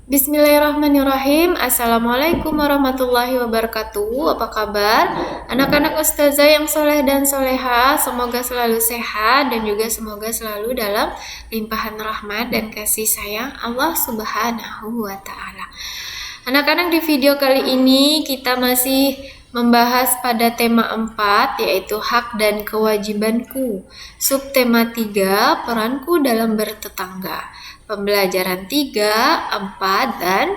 Bismillahirrahmanirrahim. Assalamualaikum warahmatullahi wabarakatuh. Apa kabar anak-anak ustazah yang soleh dan soleha? Semoga selalu sehat dan juga semoga selalu dalam limpahan rahmat dan kasih sayang Allah subhanahu wa ta'ala. Anak-anak, di video kali ini kita masih membahas pada tema 4, yaitu hak dan kewajibanku. Subtema 3, peranku dalam bertetangga. Pembelajaran 3, 4, dan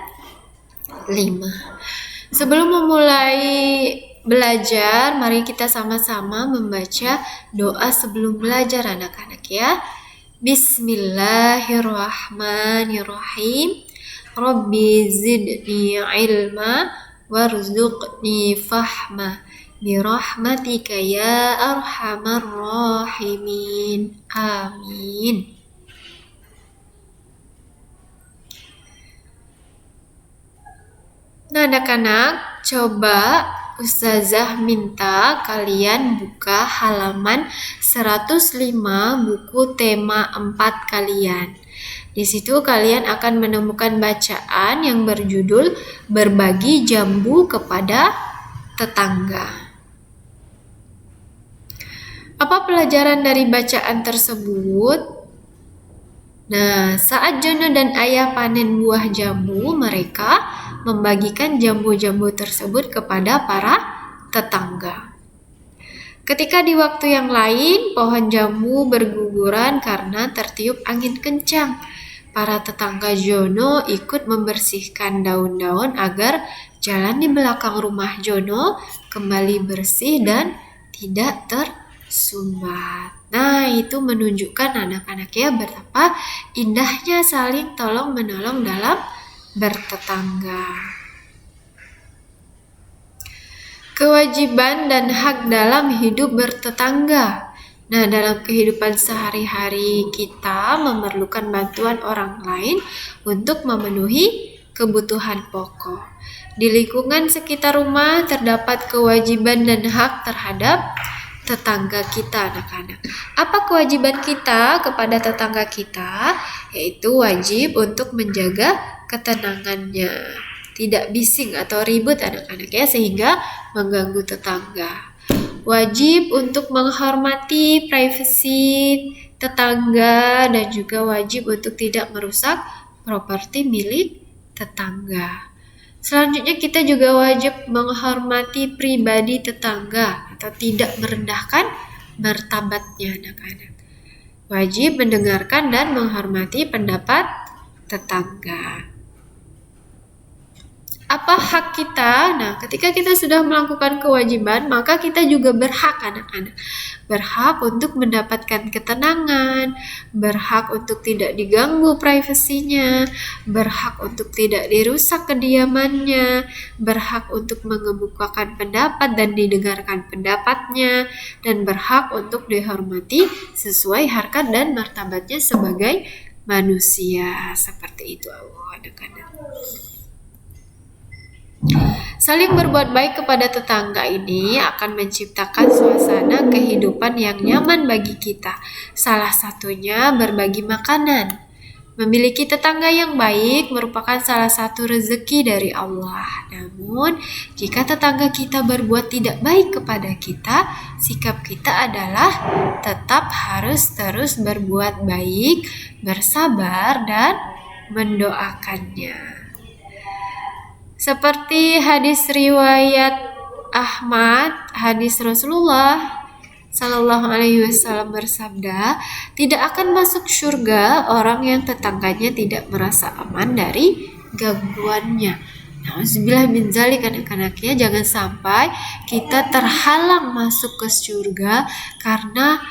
5. Sebelum memulai belajar, mari kita sama-sama membaca doa sebelum belajar anak-anak ya. Bismillahirrahmanirrahim. Rabbi zidni ilma warzuqni fahma birahmatika ya arhamar rahimin. Amin. Nah anak-anak, coba Ustazah minta kalian buka halaman 105 buku tema 4 kalian. Di situ kalian akan menemukan bacaan yang berjudul Berbagi Jambu kepada Tetangga. Apa pelajaran dari bacaan tersebut? Nah, saat Jono dan Ayah panen buah jambu, mereka membagikan jambu-jambu tersebut kepada para tetangga. Ketika di waktu yang lain, pohon jambu berguguran karena tertiup angin kencang. Para tetangga Jono ikut membersihkan daun-daun agar jalan di belakang rumah Jono kembali bersih dan tidak tersumbat. Nah, itu menunjukkan anak-anak ya betapa indahnya saling tolong-menolong dalam bertetangga. Kewajiban dan hak dalam hidup bertetangga. Nah, dalam kehidupan sehari-hari kita memerlukan bantuan orang lain untuk memenuhi kebutuhan pokok. Di lingkungan sekitar rumah terdapat kewajiban dan hak terhadap tetangga kita anak-anak. Apa kewajiban kita kepada tetangga kita? Yaitu wajib untuk menjaga ketenangannya. Tidak bising atau ribut anak-anak ya, sehingga mengganggu tetangga. Wajib untuk menghormati privasi tetangga dan juga wajib untuk tidak merusak properti milik tetangga. Selanjutnya kita juga wajib menghormati pribadi tetangga atau tidak merendahkan martabatnya anak-anak. Wajib mendengarkan dan menghormati pendapat tetangga. Apa hak kita? Nah, ketika kita sudah melakukan kewajiban, maka kita juga berhak anak-anak. Berhak untuk mendapatkan ketenangan, berhak untuk tidak diganggu privasinya, berhak untuk tidak dirusak kediamannya, berhak untuk mengemukakan pendapat dan didengarkan pendapatnya, dan berhak untuk dihormati sesuai harkat dan martabatnya sebagai manusia. Seperti itu anak-anak. Saling berbuat baik kepada tetangga ini akan menciptakan suasana kehidupan yang nyaman bagi kita. Salah satunya berbagi makanan. Memiliki tetangga yang baik merupakan salah satu rezeki dari Allah. Namun, jika tetangga kita berbuat tidak baik kepada kita, sikap kita adalah tetap harus terus berbuat baik, bersabar, dan mendoakannya. Seperti hadis riwayat Ahmad, hadis Rasulullah Sallallahu Alaihi Wasallam bersabda, tidak akan masuk surga orang yang tetangganya tidak merasa aman dari gangguannya. Nauzubillah min dzalik anak-anak ya, jangan sampai kita terhalang masuk ke surga karena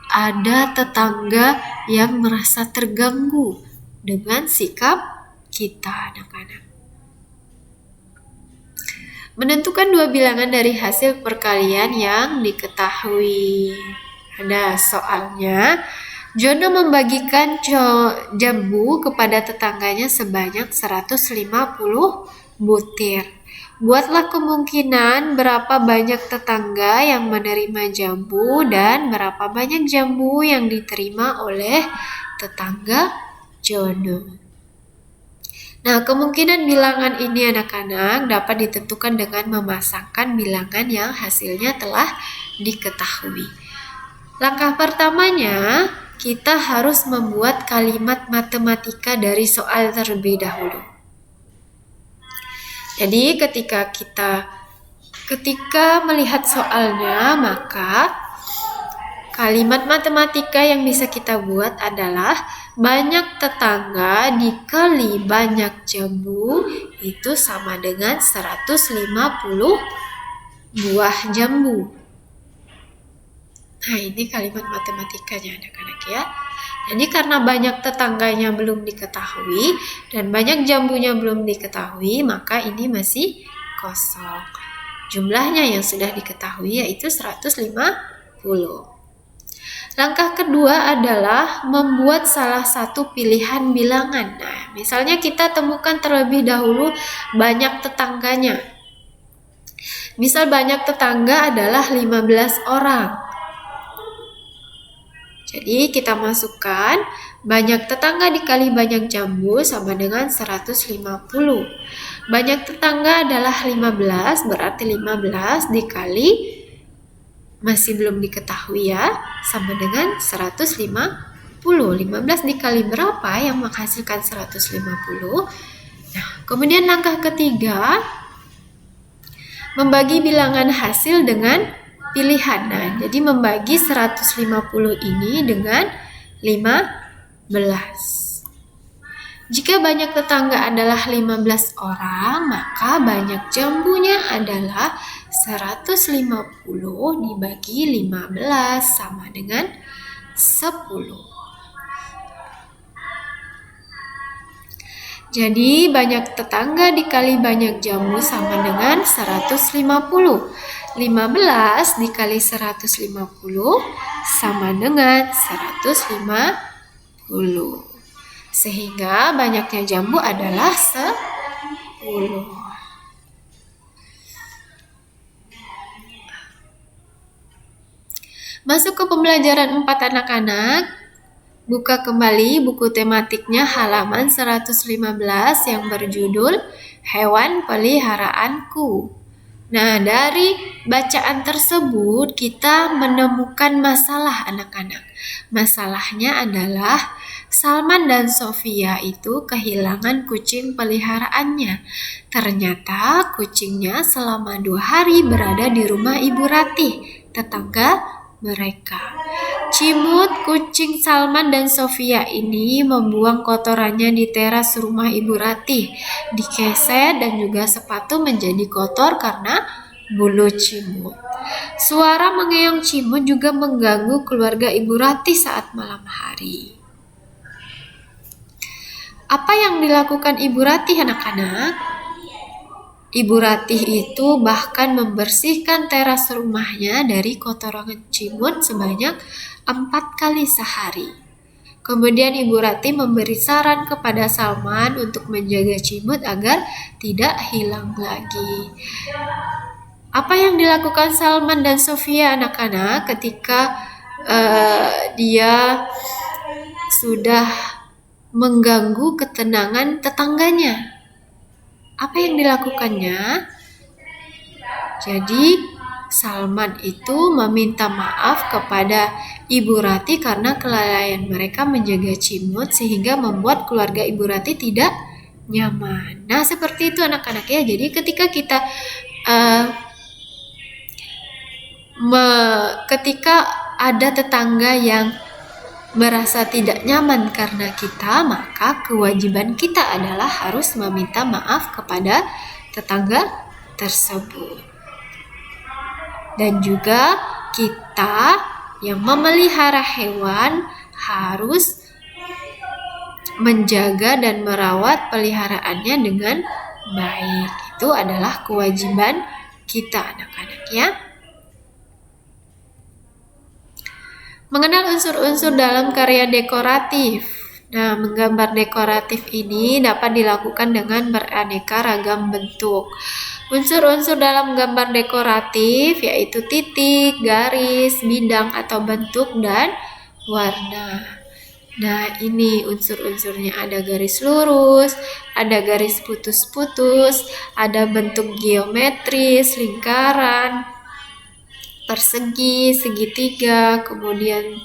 ada tetangga yang merasa terganggu dengan sikap kita anak-anak. Menentukan dua bilangan dari hasil perkalian yang diketahui. Ada soalnya, Jono membagikan jambu kepada tetangganya sebanyak 150 butir. Buatlah kemungkinan berapa banyak tetangga yang menerima jambu dan berapa banyak jambu yang diterima oleh tetangga Jono. Nah, kemungkinan bilangan ini anak-anak dapat ditentukan dengan memasangkan bilangan yang hasilnya telah diketahui. Langkah pertamanya, kita harus membuat kalimat matematika dari soal terlebih dahulu. Jadi, ketika melihat soalnya, maka kalimat matematika yang bisa kita buat adalah banyak tetangga dikali banyak jambu itu sama dengan 150 buah jambu. Nah, ini kalimat matematikanya anak-anak ya. Jadi karena banyak tetangganya belum diketahui dan banyak jambunya belum diketahui, maka ini masih kosong. Jumlahnya yang sudah diketahui yaitu 150. Langkah kedua adalah membuat salah satu pilihan bilangan. Nah, misalnya kita temukan terlebih dahulu banyak tetangganya. Misal banyak tetangga adalah 15 orang. Jadi kita masukkan banyak tetangga dikali banyak jambu sama dengan 150. Banyak tetangga adalah 15, berarti 15 dikali masih belum diketahui ya, sama dengan 150. 15 dikali berapa yang menghasilkan 150? Nah, kemudian langkah ketiga, membagi bilangan hasil dengan pilihan. Nah, jadi membagi 150 ini dengan 15. Jika banyak tetangga adalah 15 orang, maka banyak jambunya adalah 150 dibagi 15 sama dengan 10. Jadi banyak tetangga dikali banyak jambu sama dengan 150. 15 dikali 150 sama dengan 150. Sehingga banyaknya jambu adalah 10. Masuk ke pembelajaran 4 anak-anak. Buka kembali buku tematiknya halaman 115 yang berjudul Hewan Peliharaanku. Nah, dari bacaan tersebut kita menemukan masalah anak-anak. Masalahnya adalah Salman dan Sofia itu kehilangan kucing peliharaannya. Ternyata kucingnya selama 2 hari berada di rumah Ibu Ratih, tetangga mereka. Cimut, kucing Salman dan Sofia ini membuang kotorannya di teras rumah Ibu Ratih. Dikeset dan juga sepatu menjadi kotor karena bulu cimut. Suara mengeong cimut juga mengganggu keluarga Ibu Ratih saat malam hari. Apa yang dilakukan Ibu Ratih anak-anak? Ibu Ratih itu bahkan membersihkan teras rumahnya dari kotoran cimut sebanyak 4 kali sehari. Kemudian Ibu Ratih memberi saran kepada Salman untuk menjaga cimut agar tidak hilang lagi. Apa yang dilakukan Salman dan Sofia anak-anak ketika dia sudah mengganggu ketenangan tetangganya? Apa yang dilakukannya? Jadi Salman itu meminta maaf kepada Ibu Ratih karena kelalaian mereka menjaga cimut sehingga membuat keluarga Ibu Ratih tidak nyaman. Nah, seperti itu anak-anak ya. Jadi ketika kita ketika ada tetangga yang merasa tidak nyaman karena kita, maka kewajiban kita adalah harus meminta maaf kepada tetangga tersebut. Dan juga kita yang memelihara hewan harus menjaga dan merawat peliharaannya dengan baik. Itu adalah kewajiban kita anak-anak ya. Mengenal unsur-unsur dalam karya dekoratif. Nah, menggambar dekoratif ini dapat dilakukan dengan beraneka ragam bentuk. Unsur-unsur dalam gambar dekoratif yaitu titik, garis, bidang atau bentuk, dan warna. Nah, ini unsur-unsurnya, ada garis lurus, ada garis putus-putus, ada bentuk geometris, lingkaran, persegi, segitiga, kemudian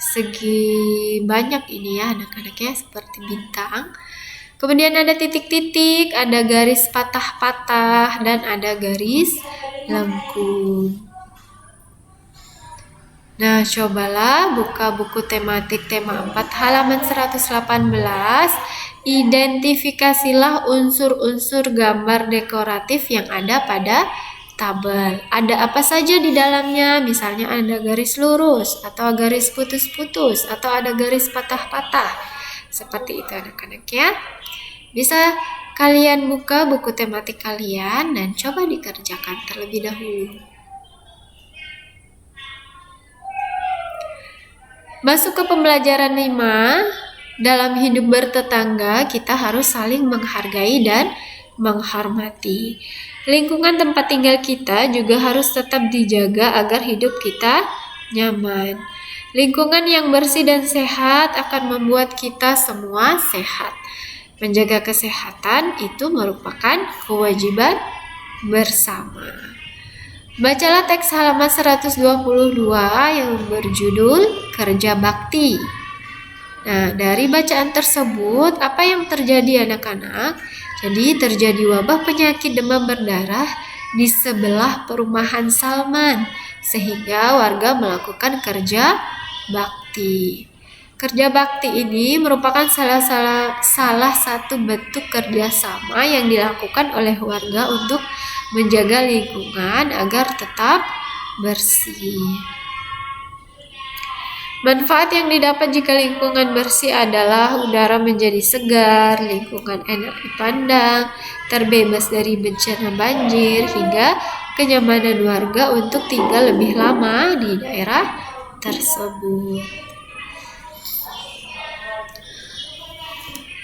segi banyak ini ya anak-anak ya, seperti bintang. Kemudian ada titik-titik, ada garis patah-patah, dan ada garis lengkung. Nah, cobalah buka buku tematik tema 4 halaman 118. Identifikasilah unsur-unsur gambar dekoratif yang ada pada tabel. Ada apa saja di dalamnya? Misalnya ada garis lurus, atau garis putus-putus, atau ada garis patah-patah. Seperti itu anak-anak ya. Bisa kalian buka buku tematik kalian dan coba dikerjakan terlebih dahulu. Masuk ke pembelajaran 5, dalam hidup bertetangga kita harus saling menghargai dan menghormati. Lingkungan tempat tinggal kita juga harus tetap dijaga agar hidup kita nyaman. Lingkungan yang bersih dan sehat akan membuat kita semua sehat. Menjaga kesehatan itu merupakan kewajiban bersama. Bacalah teks halaman 122 yang berjudul Kerja Bakti. Nah, dari bacaan tersebut, apa yang terjadi anak-anak? Jadi terjadi wabah penyakit demam berdarah di sebelah perumahan Salman, sehingga warga melakukan kerja bakti. Kerja bakti ini merupakan salah satu bentuk kerjasama yang dilakukan oleh warga untuk menjaga lingkungan agar tetap bersih. Manfaat yang didapat jika lingkungan bersih adalah udara menjadi segar, lingkungan enak dipandang, terbebas dari bencana banjir, hingga kenyamanan warga untuk tinggal lebih lama di daerah tersebut.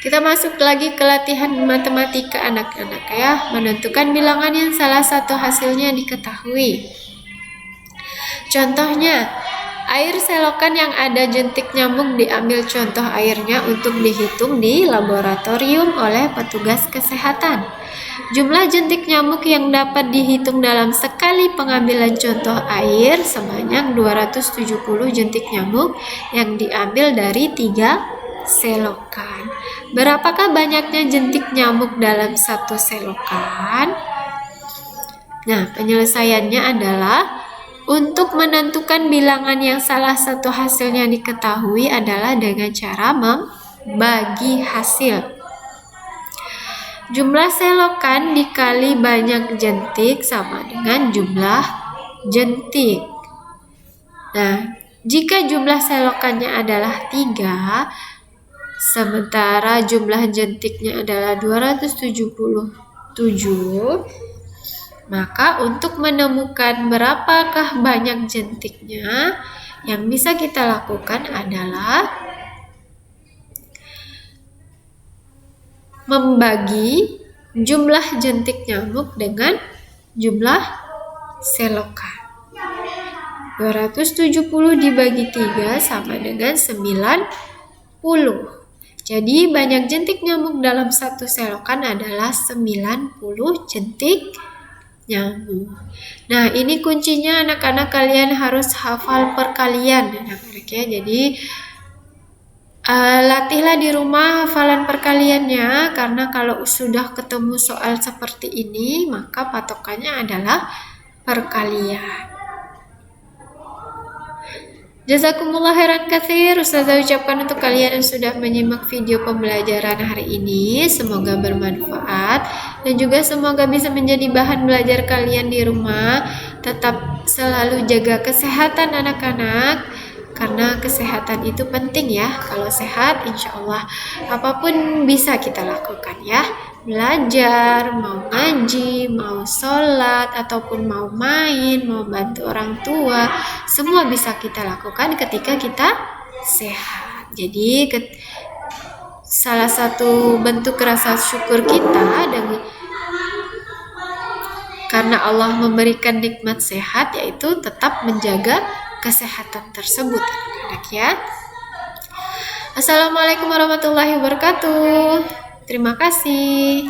Kita masuk lagi ke latihan matematika anak-anak ya. Menentukan bilangan yang salah satu hasilnya diketahui. Contohnya, air selokan yang ada jentik nyamuk diambil contoh airnya untuk dihitung di laboratorium oleh petugas kesehatan. Jumlah jentik nyamuk yang dapat dihitung dalam sekali pengambilan contoh air sebanyak 270 jentik nyamuk yang diambil dari 3 selokan. Berapakah banyaknya jentik nyamuk dalam satu selokan? Nah, penyelesaiannya adalah untuk menentukan bilangan yang salah satu hasilnya diketahui adalah dengan cara membagi hasil. Jumlah selokan dikali banyak jentik sama dengan jumlah jentik. Nah, jika jumlah selokannya adalah 3, sementara jumlah jentiknya adalah 277, maka untuk menemukan berapakah banyak jentiknya, yang bisa kita lakukan adalah membagi jumlah jentik nyamuk dengan jumlah selokan. 270 dibagi 3 sama dengan 90. Jadi banyak jentik nyamuk dalam satu selokan adalah 90 jentik nyamuk. Nah, ini kuncinya anak-anak, kalian harus hafal perkalian anak-anak ya. Jadi latihlah di rumah hafalan perkaliannya, karena kalau sudah ketemu soal seperti ini maka patokannya adalah perkalian. Jazakumullah khairan katsir. Ustazah ucapkan untuk kalian yang sudah menyimak video pembelajaran hari ini, semoga bermanfaat dan juga semoga bisa menjadi bahan belajar kalian di rumah. Tetap selalu jaga kesehatan anak-anak, karena kesehatan itu penting ya. Kalau sehat, insya Allah apapun bisa kita lakukan ya. Belajar, mau ngaji, mau sholat, ataupun mau main, mau bantu orang tua, semua bisa kita lakukan ketika kita sehat. Jadi salah satu bentuk rasa syukur kita karena Allah memberikan nikmat sehat, yaitu tetap menjaga kesehatan tersebut anak-anak ya. Assalamualaikum warahmatullahi wabarakatuh. Terima kasih.